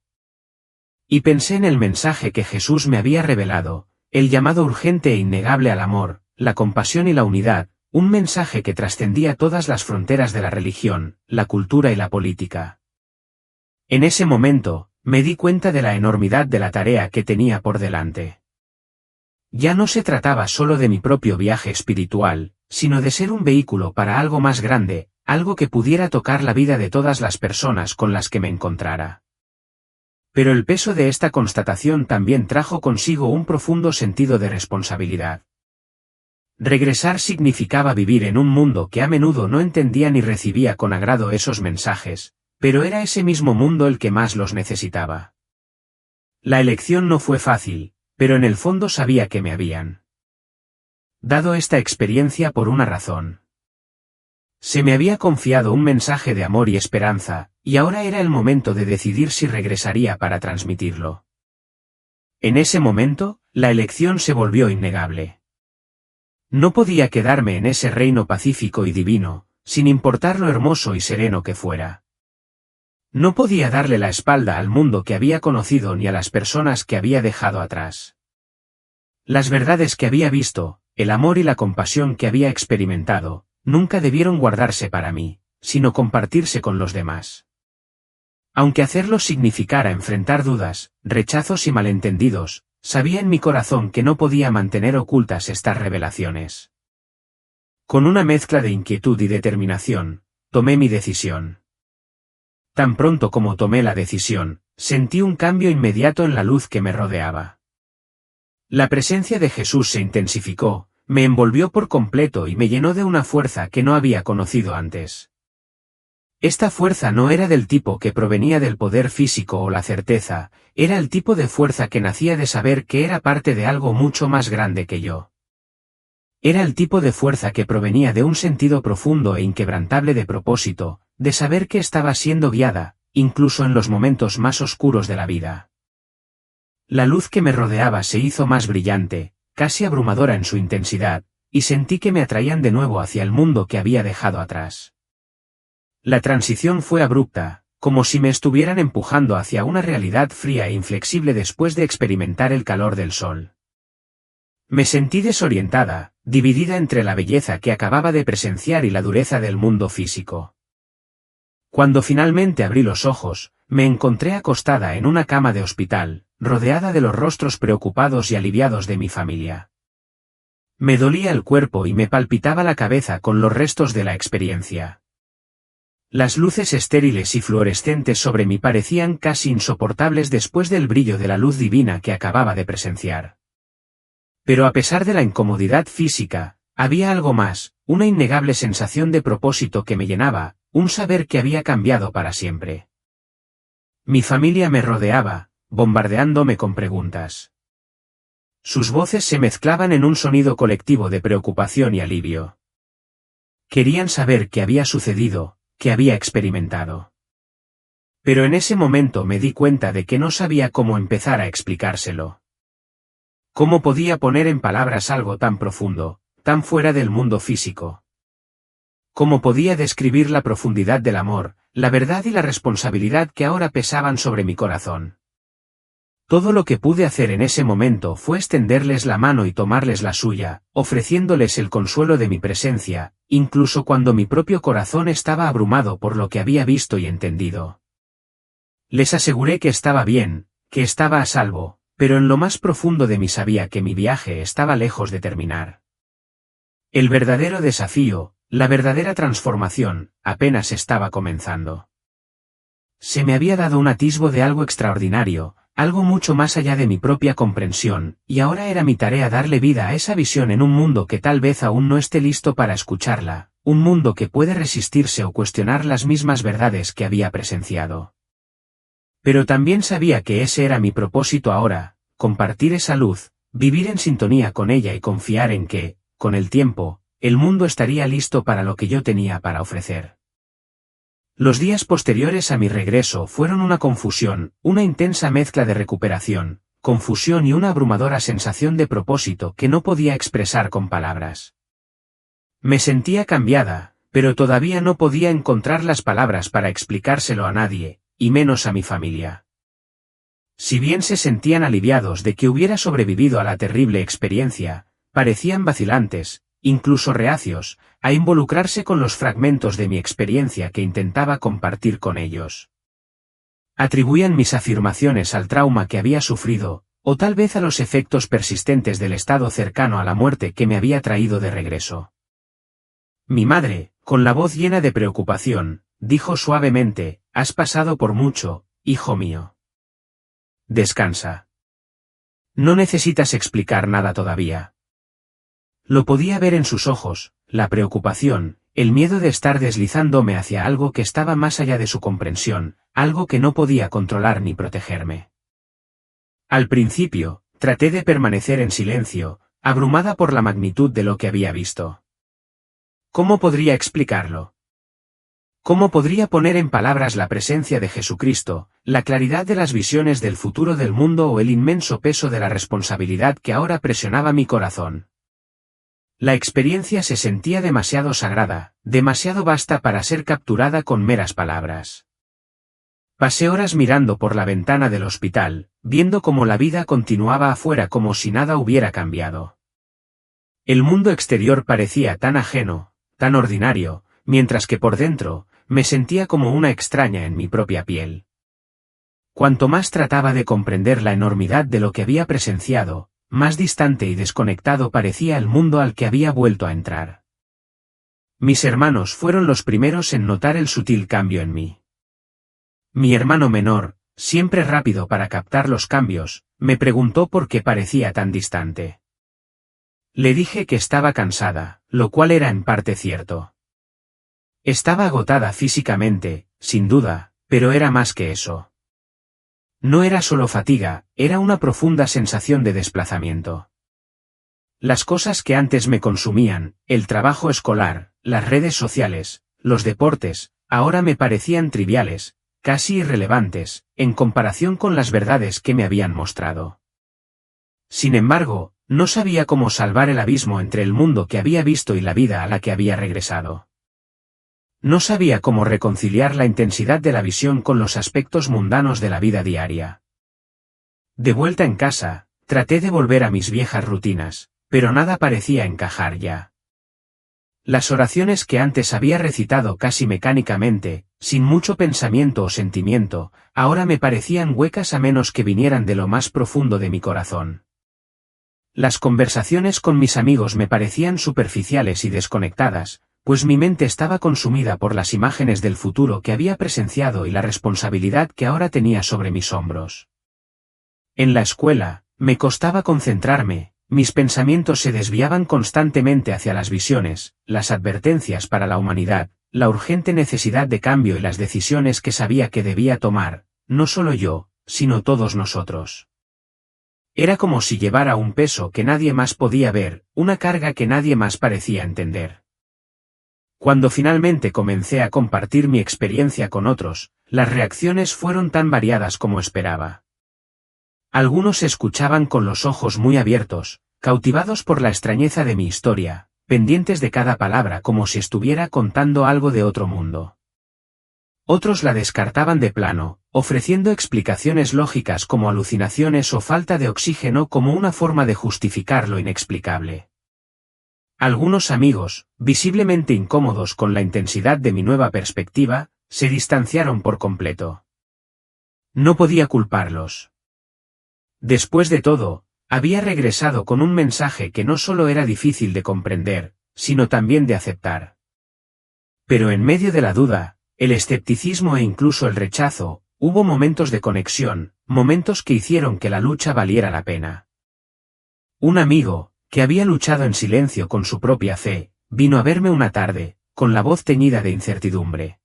Y pensé en el mensaje que Jesús me había revelado, el llamado urgente e innegable al amor, la compasión y la unidad, un mensaje que trascendía todas las fronteras de la religión, la cultura y la política. En ese momento, me di cuenta de la enormidad de la tarea que tenía por delante. Ya no se trataba solo de mi propio viaje espiritual, sino de ser un vehículo para algo más grande, algo que pudiera tocar la vida de todas las personas con las que me encontrara. Pero el peso de esta constatación también trajo consigo un profundo sentido de responsabilidad. Regresar significaba vivir en un mundo que a menudo no entendía ni recibía con agrado esos mensajes, pero era ese mismo mundo el que más los necesitaba. La elección no fue fácil, pero en el fondo sabía que me habían dado esta experiencia por una razón. Se me había confiado un mensaje de amor y esperanza, y ahora era el momento de decidir si regresaría para transmitirlo. En ese momento, la elección se volvió innegable. No podía quedarme en ese reino pacífico y divino, sin importar lo hermoso y sereno que fuera. No podía darle la espalda al mundo que había conocido ni a las personas que había dejado atrás. Las verdades que había visto, el amor y la compasión que había experimentado, nunca debieron guardarse para mí, sino compartirse con los demás. Aunque hacerlo significara enfrentar dudas, rechazos y malentendidos, sabía en mi corazón que no podía mantener ocultas estas revelaciones. Con una mezcla de inquietud y determinación, tomé mi decisión. Tan pronto como tomé la decisión, sentí un cambio inmediato en la luz que me rodeaba. La presencia de Jesús se intensificó, me envolvió por completo y me llenó de una fuerza que no había conocido antes. Esta fuerza no era del tipo que provenía del poder físico o la certeza, era el tipo de fuerza que nacía de saber que era parte de algo mucho más grande que yo. Era el tipo de fuerza que provenía de un sentido profundo e inquebrantable de propósito, de saber que estaba siendo guiada, incluso en los momentos más oscuros de la vida. La luz que me rodeaba se hizo más brillante, casi abrumadora en su intensidad, y sentí que me atraían de nuevo hacia el mundo que había dejado atrás. La transición fue abrupta, como si me estuvieran empujando hacia una realidad fría e inflexible después de experimentar el calor del sol. Me sentí desorientada, dividida entre la belleza que acababa de presenciar y la dureza del mundo físico. Cuando finalmente abrí los ojos, me encontré acostada en una cama de hospital, rodeada de los rostros preocupados y aliviados de mi familia. Me dolía el cuerpo y me palpitaba la cabeza con los restos de la experiencia. Las luces estériles y fluorescentes sobre mí parecían casi insoportables después del brillo de la luz divina que acababa de presenciar. Pero a pesar de la incomodidad física, había algo más, una innegable sensación de propósito que me llenaba, un saber que había cambiado para siempre. Mi familia me rodeaba, bombardeándome con preguntas. Sus voces se mezclaban en un sonido colectivo de preocupación y alivio. Querían saber qué había sucedido, qué había experimentado. Pero en ese momento me di cuenta de que no sabía cómo empezar a explicárselo. ¿Cómo podía poner en palabras algo tan profundo, tan fuera del mundo físico? ¿Cómo podía describir la profundidad del amor, la verdad y la responsabilidad que ahora pesaban sobre mi corazón? Todo lo que pude hacer en ese momento fue extenderles la mano y tomarles la suya, ofreciéndoles el consuelo de mi presencia, incluso cuando mi propio corazón estaba abrumado por lo que había visto y entendido. Les aseguré que estaba bien, que estaba a salvo, pero en lo más profundo de mí sabía que mi viaje estaba lejos de terminar. El verdadero desafío, la verdadera transformación, apenas estaba comenzando. Se me había dado un atisbo de algo extraordinario, algo mucho más allá de mi propia comprensión, y ahora era mi tarea darle vida a esa visión en un mundo que tal vez aún no esté listo para escucharla, un mundo que puede resistirse o cuestionar las mismas verdades que había presenciado. Pero también sabía que ese era mi propósito ahora, compartir esa luz, vivir en sintonía con ella y confiar en que, con el tiempo, el mundo estaría listo para lo que yo tenía para ofrecer. Los días posteriores a mi regreso fueron una confusión, una intensa mezcla de recuperación, confusión y una abrumadora sensación de propósito que no podía expresar con palabras. Me sentía cambiada, pero todavía no podía encontrar las palabras para explicárselo a nadie, y menos a mi familia. Si bien se sentían aliviados de que hubiera sobrevivido a la terrible experiencia, parecían vacilantes, incluso reacios, a involucrarse con los fragmentos de mi experiencia que intentaba compartir con ellos. Atribuían mis afirmaciones al trauma que había sufrido, o tal vez a los efectos persistentes del estado cercano a la muerte que me había traído de regreso. Mi madre, con la voz llena de preocupación, dijo suavemente: «Has pasado por mucho, hijo mío. Descansa. No necesitas explicar nada todavía». Lo podía ver en sus ojos, la preocupación, el miedo de estar deslizándome hacia algo que estaba más allá de su comprensión, algo que no podía controlar ni protegerme. Al principio, traté de permanecer en silencio, abrumada por la magnitud de lo que había visto. ¿Cómo podría explicarlo? ¿Cómo podría poner en palabras la presencia de Jesucristo, la claridad de las visiones del futuro del mundo o el inmenso peso de la responsabilidad que ahora presionaba mi corazón? La experiencia se sentía demasiado sagrada, demasiado vasta para ser capturada con meras palabras. Pasé horas mirando por la ventana del hospital, viendo cómo la vida continuaba afuera como si nada hubiera cambiado. El mundo exterior parecía tan ajeno, tan ordinario, mientras que por dentro, me sentía como una extraña en mi propia piel. Cuanto más trataba de comprender la enormidad de lo que había presenciado, más distante y desconectado parecía el mundo al que había vuelto a entrar. Mis hermanos fueron los primeros en notar el sutil cambio en mí. Mi hermano menor, siempre rápido para captar los cambios, me preguntó por qué parecía tan distante. Le dije que estaba cansada, lo cual era en parte cierto. Estaba agotada físicamente, sin duda, pero era más que eso. No era solo fatiga, era una profunda sensación de desplazamiento. Las cosas que antes me consumían, el trabajo escolar, las redes sociales, los deportes, ahora me parecían triviales, casi irrelevantes, en comparación con las verdades que me habían mostrado. Sin embargo, no sabía cómo salvar el abismo entre el mundo que había visto y la vida a la que había regresado. No sabía cómo reconciliar la intensidad de la visión con los aspectos mundanos de la vida diaria. De vuelta en casa, traté de volver a mis viejas rutinas, pero nada parecía encajar ya. Las oraciones que antes había recitado casi mecánicamente, sin mucho pensamiento o sentimiento, ahora me parecían huecas a menos que vinieran de lo más profundo de mi corazón. Las conversaciones con mis amigos me parecían superficiales y desconectadas, pues mi mente estaba consumida por las imágenes del futuro que había presenciado y la responsabilidad que ahora tenía sobre mis hombros. En la escuela, me costaba concentrarme, mis pensamientos se desviaban constantemente hacia las visiones, las advertencias para la humanidad, la urgente necesidad de cambio y las decisiones que sabía que debía tomar, no solo yo, sino todos nosotros. Era como si llevara un peso que nadie más podía ver, una carga que nadie más parecía entender. Cuando finalmente comencé a compartir mi experiencia con otros, las reacciones fueron tan variadas como esperaba. Algunos escuchaban con los ojos muy abiertos, cautivados por la extrañeza de mi historia, pendientes de cada palabra como si estuviera contando algo de otro mundo. Otros la descartaban de plano, ofreciendo explicaciones lógicas como alucinaciones o falta de oxígeno como una forma de justificar lo inexplicable. Algunos amigos, visiblemente incómodos con la intensidad de mi nueva perspectiva, se distanciaron por completo. No podía culparlos. Después de todo, había regresado con un mensaje que no solo era difícil de comprender, sino también de aceptar. Pero en medio de la duda, el escepticismo e incluso el rechazo, hubo momentos de conexión, momentos que hicieron que la lucha valiera la pena. Un amigo, que había luchado en silencio con su propia fe, vino a verme una tarde, con la voz teñida de incertidumbre.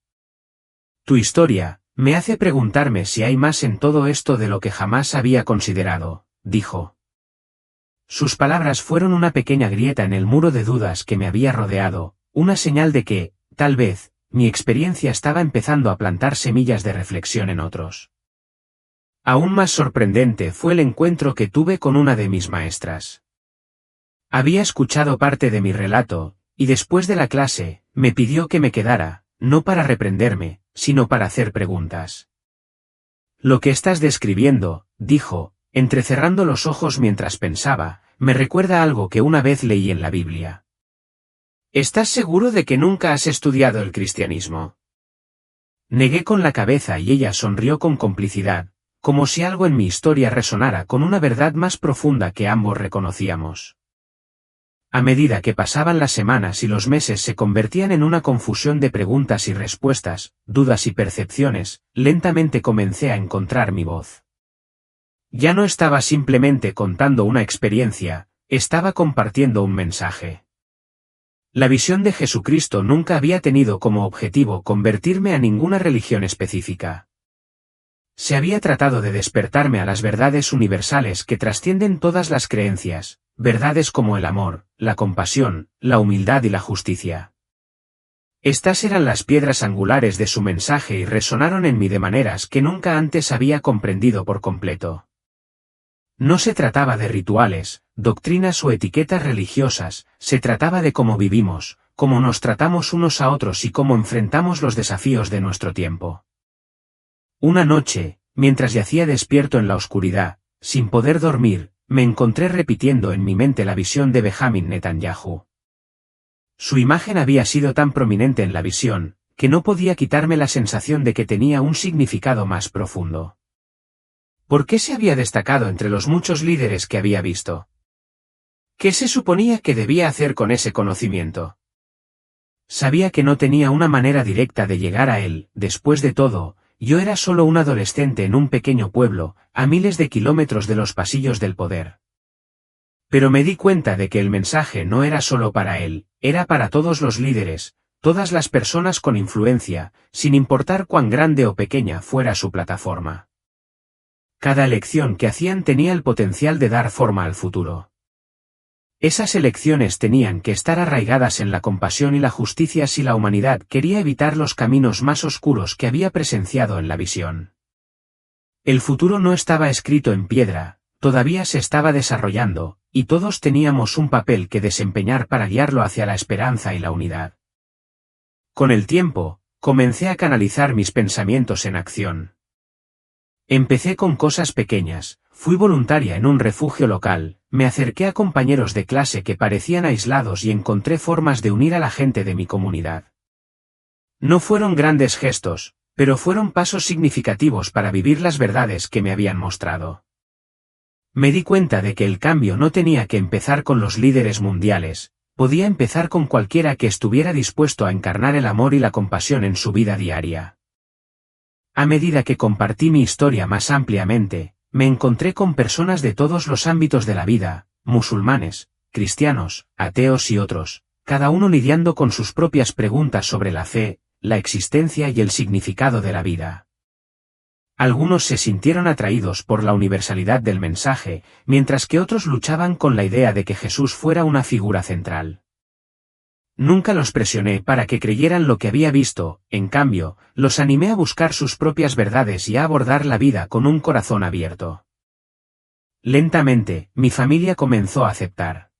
Tu historia me hace preguntarme si hay más en todo esto de lo que jamás había considerado, dijo. Sus palabras fueron una pequeña grieta en el muro de dudas que me había rodeado, una señal de que, tal vez, mi experiencia estaba empezando a plantar semillas de reflexión en otros. Aún más sorprendente fue el encuentro que tuve con una de mis maestras. Había escuchado parte de mi relato, y después de la clase, me pidió que me quedara, no para reprenderme, sino para hacer preguntas. Lo que estás describiendo, dijo, entrecerrando los ojos mientras pensaba, me recuerda algo que una vez leí en la Biblia. ¿Estás seguro de que nunca has estudiado el cristianismo? Negué con la cabeza y ella sonrió con complicidad, como si algo en mi historia resonara con una verdad más profunda que ambos reconocíamos. A medida que pasaban las semanas y los meses se convertían en una confusión de preguntas y respuestas, dudas y percepciones, lentamente comencé a encontrar mi voz. Ya no estaba simplemente contando una experiencia, estaba compartiendo un mensaje. La visión de Jesucristo nunca había tenido como objetivo convertirme a ninguna religión específica. Se había tratado de despertarme a las verdades universales que trascienden todas las creencias, verdades como el amor, la compasión, la humildad y la justicia. Estas eran las piedras angulares de su mensaje y resonaron en mí de maneras que nunca antes había comprendido por completo. No se trataba de rituales, doctrinas o etiquetas religiosas, se trataba de cómo vivimos, cómo nos tratamos unos a otros y cómo enfrentamos los desafíos de nuestro tiempo. Una noche, mientras yacía despierto en la oscuridad, sin poder dormir, me encontré repitiendo en mi mente la visión de Benjamin Netanyahu. Su imagen había sido tan prominente en la visión, que no podía quitarme la sensación de que tenía un significado más profundo. ¿Por qué se había destacado entre los muchos líderes que había visto? ¿Qué se suponía que debía hacer con ese conocimiento? Sabía que no tenía una manera directa de llegar a él, después de todo, yo era solo un adolescente en un pequeño pueblo, a miles de kilómetros de los pasillos del poder. Pero me di cuenta de que el mensaje no era solo para él, era para todos los líderes, todas las personas con influencia, sin importar cuán grande o pequeña fuera su plataforma. Cada elección que hacían tenía el potencial de dar forma al futuro. Esas elecciones tenían que estar arraigadas en la compasión y la justicia si la humanidad quería evitar los caminos más oscuros que había presenciado en la visión. El futuro no estaba escrito en piedra, todavía se estaba desarrollando, y todos teníamos un papel que desempeñar para guiarlo hacia la esperanza y la unidad. Con el tiempo, comencé a canalizar mis pensamientos en acción. Empecé con cosas pequeñas, fui voluntaria en un refugio local, me acerqué a compañeros de clase que parecían aislados y encontré formas de unir a la gente de mi comunidad. No fueron grandes gestos, pero fueron pasos significativos para vivir las verdades que me habían mostrado. Me di cuenta de que el cambio no tenía que empezar con los líderes mundiales, podía empezar con cualquiera que estuviera dispuesto a encarnar el amor y la compasión en su vida diaria. A medida que compartí mi historia más ampliamente, me encontré con personas de todos los ámbitos de la vida, musulmanes, cristianos, ateos y otros, cada uno lidiando con sus propias preguntas sobre la fe, la existencia y el significado de la vida. Algunos se sintieron atraídos por la universalidad del mensaje, mientras que otros luchaban con la idea de que Jesús fuera una figura central. Nunca los presioné para que creyeran lo que había visto, en cambio, los animé a buscar sus propias verdades y a abordar la vida con un corazón abierto. Lentamente, mi familia comenzó a aceptar.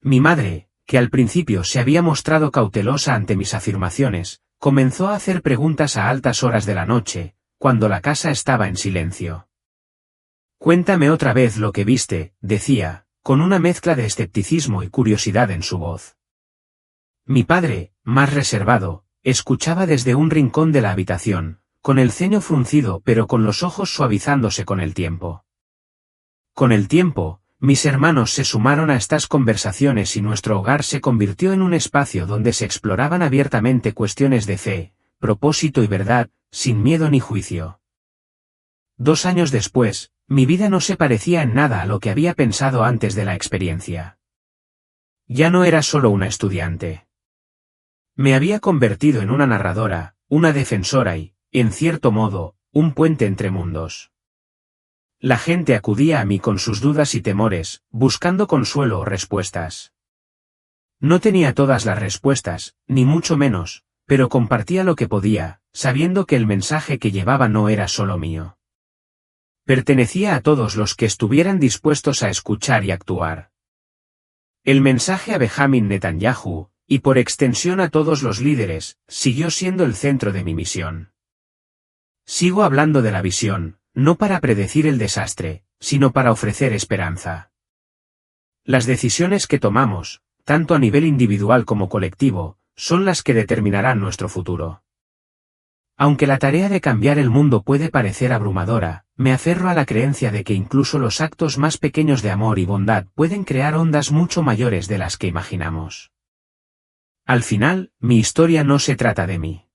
Mi madre, que al principio se había mostrado cautelosa ante mis afirmaciones, comenzó a hacer preguntas a altas horas de la noche, cuando la casa estaba en silencio. Cuéntame otra vez lo que viste, decía, con una mezcla de escepticismo y curiosidad en su voz. Mi padre, más reservado, escuchaba desde un rincón de la habitación, con el ceño fruncido pero con los ojos suavizándose con el tiempo. Con el tiempo, mis hermanos se sumaron a estas conversaciones y nuestro hogar se convirtió en un espacio donde se exploraban abiertamente cuestiones de fe, propósito y verdad, sin miedo ni juicio. 2 años después, mi vida no se parecía en nada a lo que había pensado antes de la experiencia. Ya no era solo una estudiante. Me había convertido en una narradora, una defensora y, en cierto modo, un puente entre mundos. La gente acudía a mí con sus dudas y temores, buscando consuelo o respuestas. No tenía todas las respuestas, ni mucho menos, pero compartía lo que podía, sabiendo que el mensaje que llevaba no era solo mío. Pertenecía a todos los que estuvieran dispuestos a escuchar y actuar. El mensaje a Benjamin Netanyahu, y por extensión a todos los líderes, siguió siendo el centro de mi misión. Sigo hablando de la visión, no para predecir el desastre, sino para ofrecer esperanza. Las decisiones que tomamos, tanto a nivel individual como colectivo, son las que determinarán nuestro futuro. Aunque la tarea de cambiar el mundo puede parecer abrumadora, me aferro a la creencia de que incluso los actos más pequeños de amor y bondad pueden crear ondas mucho mayores de las que imaginamos. Al final, mi historia no se trata de mí.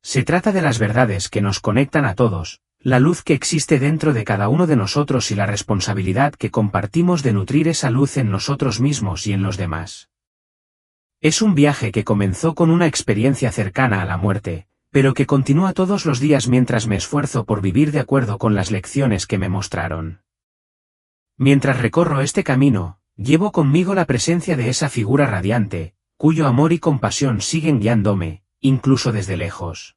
Se trata de las verdades que nos conectan a todos, la luz que existe dentro de cada uno de nosotros y la responsabilidad que compartimos de nutrir esa luz en nosotros mismos y en los demás. Es un viaje que comenzó con una experiencia cercana a la muerte, pero que continúa todos los días mientras me esfuerzo por vivir de acuerdo con las lecciones que me mostraron. Mientras recorro este camino, llevo conmigo la presencia de esa figura radiante, cuyo amor y compasión siguen guiándome, incluso desde lejos.